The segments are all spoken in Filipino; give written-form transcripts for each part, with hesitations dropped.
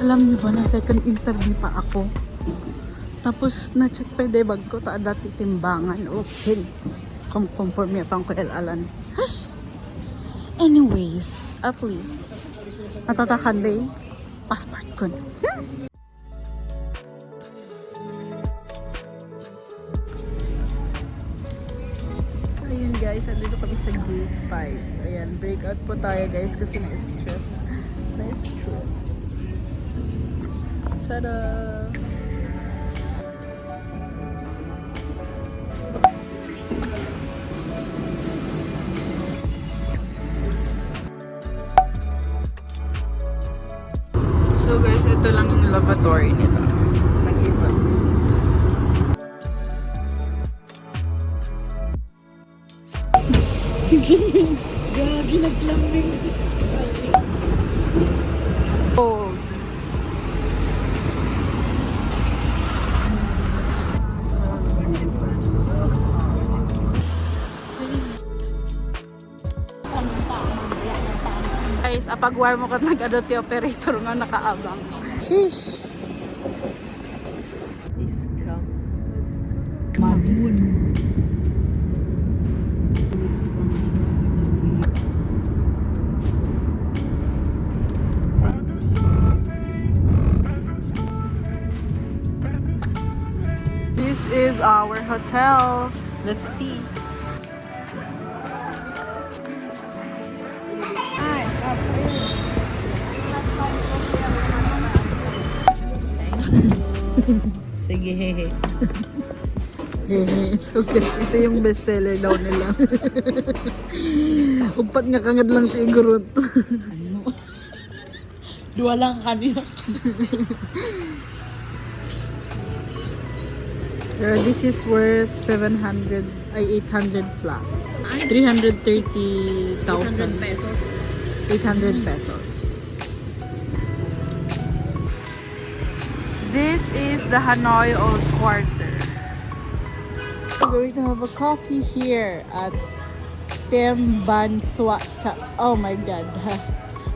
Alam niyo ba na second interview pa ako? Tapos na-check pa yung bag ko ta dati timbangan open. Conforme pang ko alan. Hush! Anyways, at least natatakan day passport ko. So ayun guys, andito kami sa gate 5. Ayan, breakout po tayo guys kasi na-stress. Na-stress. Tada! So guys, ito lang yung lavatory nila. Nag-event. Gagi, naglambing. Oh. Guys, apagwar mo ka nag-adot yung operator nga nakaabang. Sheesh! Let's go. Mabun. This is our hotel. Let's see. Sige, hehe. Hehe. So, guys, ito yung bestseller daw nila. Upat nga kangad lang siguro to. Ano? Dua lang kanina. This is worth 800 plus. 330,000. 800 pesos. This is the Hanoi Old Quarter. We're going to have a coffee here at Tem Ban Swat. Oh my god.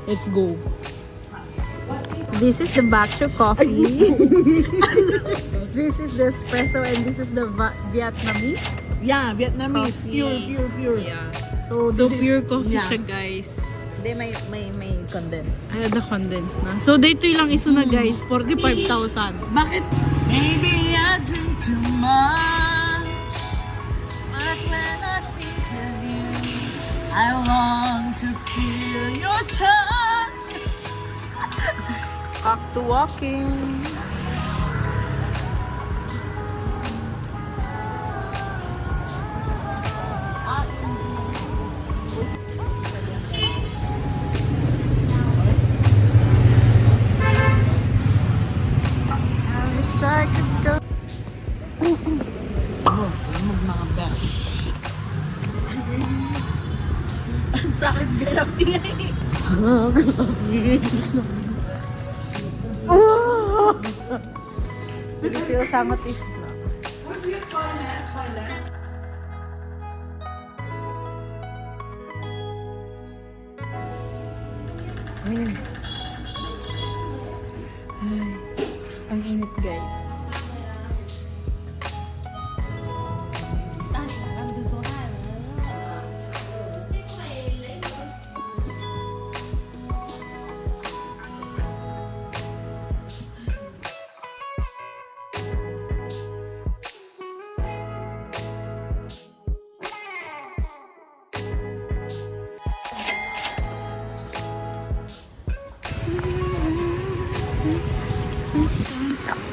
Let's go. This is the Bacho coffee. This is the espresso and this is the Vietnamese. Yeah, Vietnamese. Coffee. Pure. Yeah. So Pure coffee yeah. siya, guys. May condense. Ay, the condense na. So, dito lang iso na, guys. 45,000. Bakit? Maybe I drink too much, but when I think of you, I long to feel your touch. Back to walking. I could go. Oh, mga besh. Ang sakit galap niya eh. Dito yung sangot is Where's your toilet? Ayun. Ay, ang init, guys.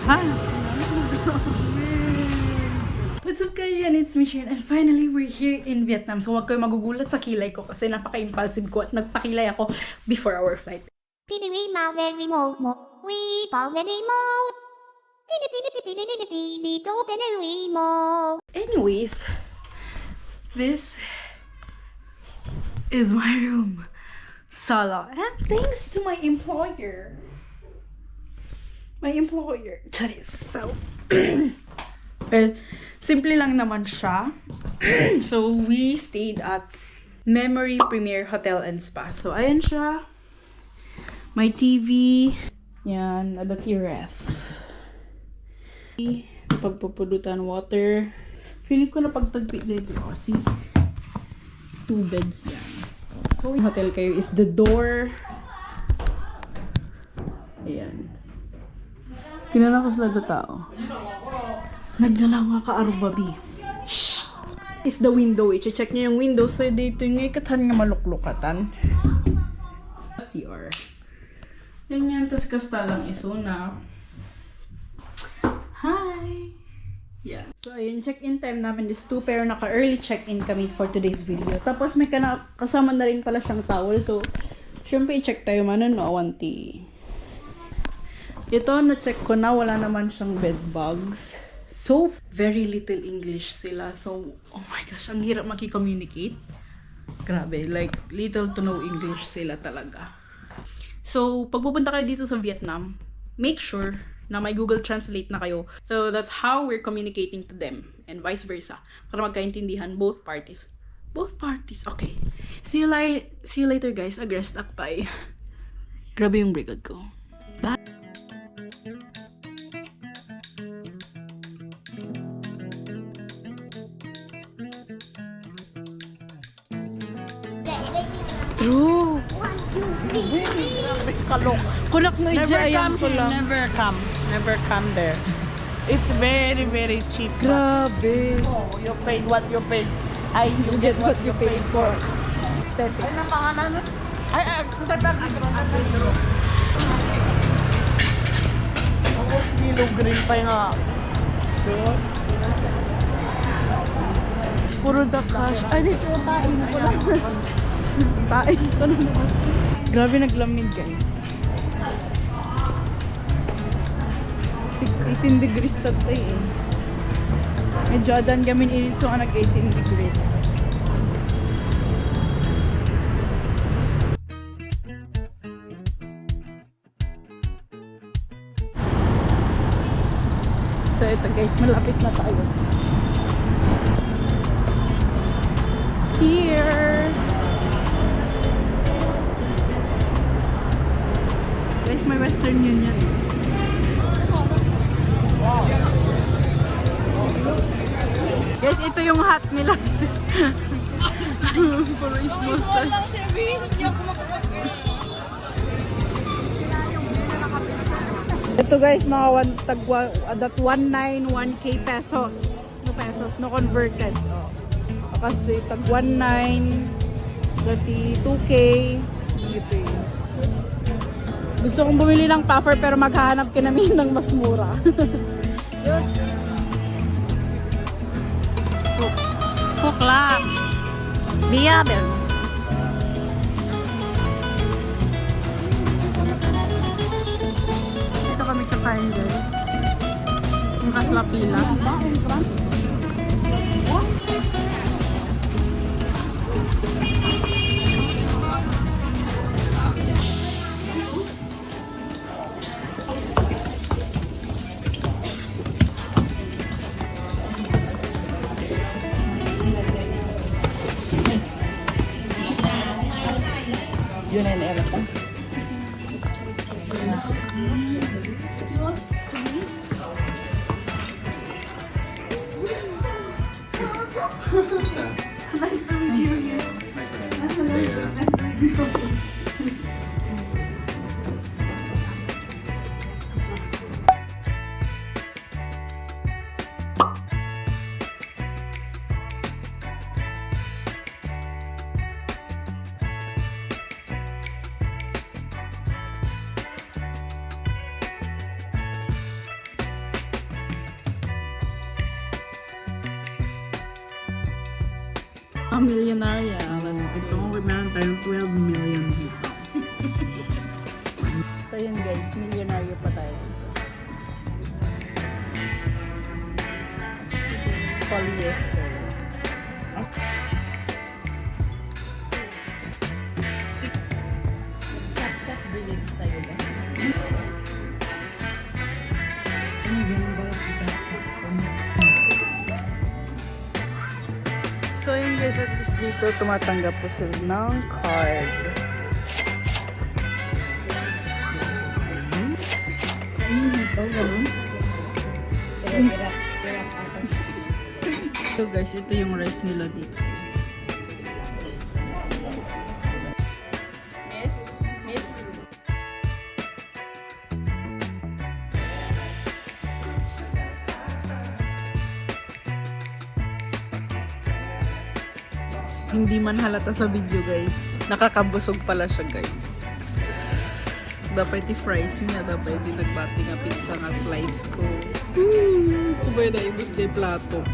Hi! What's up, Korean? It's Michelle and finally we're here in Vietnam. So huwag kayo magugulat sa kilay ko kasi napaka-impulsive ko at nagpakilay ako before our flight. Anyways, this is my room. Solo. And thanks to my employer. Charis. So, well, simple lang naman siya. So, we stayed at Memory Premier Hotel and Spa. So, ayan siya. My TV. Yan, adati ref. Pagpupulutan water. Feeling ko na pagtagpi dito. Oh, see? 2 beds yan. So, yung hotel kayo is the door. Ayan. Kinala ko sila na tao. Nagdala nga ka arubabi. Shh! Is the window. I-check niya yung window. So, dito yung ikatan nga maluklukatan. CR. Yan yan. Tas kasta lang isuna. Hi! Yeah. So, ayun. Check-in time namin is 2. Pero naka-early check-in kami for today's video. Tapos, may kasama na rin pala siyang towel. So, syempre, i-check tayo man no? Awanti. Ito, na-check ko na. Wala naman siyang bed bugs. So, very little English sila. So, oh my gosh, ang hirap maki-communicate. Grabe, like, little to no English sila talaga. So, pag pupunta kayo dito sa Vietnam, make sure na may Google Translate na kayo. So, that's how we're communicating to them. And vice versa. Para magkaintindihan both parties. Both parties, okay. See you later, guys. Agrest akpay. Grabe yung brigad ko. Bye! True. Kalok. Kunak no ijayan ko lang. Never come there. It's very, very cheap. Grabe. Oh, you paid what you paid. You Get what you paid for. Aesthetic. Ay, na pangalan. Ay, ang tagal. Ang kilo green pa yung Puro the cash. Ay, dito yung tain ko lang. Tain ko na naman. Grabe naglamig, guys. 18 degrees tatay eh. Medyo adan gamin init so nag 18 degrees. So ito guys, malapit na tayo. Here! Guys, may Western Union. Guys, ito yung hat nila. Puro ismosa. Ito guys, mga 191k pesos. No pesos, no converted. Oh. Kasi tag 19, dati 2k. Ito yun. Gusto kong bumili ng puffer pero maghahanap ka namin ng mas mura. Yun. Sukla. Biyabel. Ito kami kakain guys. Yung kasla pila. Yun ay naelat pa. Millionaire. Ito, meron tayong 12 million dito. So yun guys, milyonaryo pa tayo. Polyester. Cut village tayo ba? So yun guys, at least dito tumatanggap po sila ng card. Oh, ganun? So guys, ito yung rice nila dito. Miss. Hindi man halata sa video guys. Nakakabusog pala siya guys. Dapat i-fries niya. Dapat di nagbati nga pizza nga slice ko. Kubay na ibus na yung plato.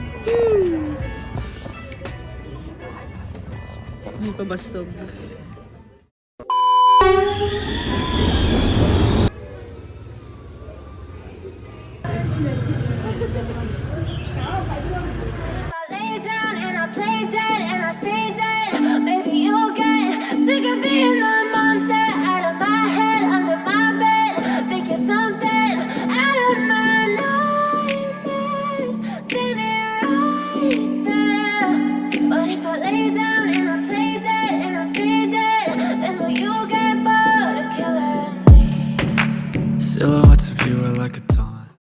May pabasog.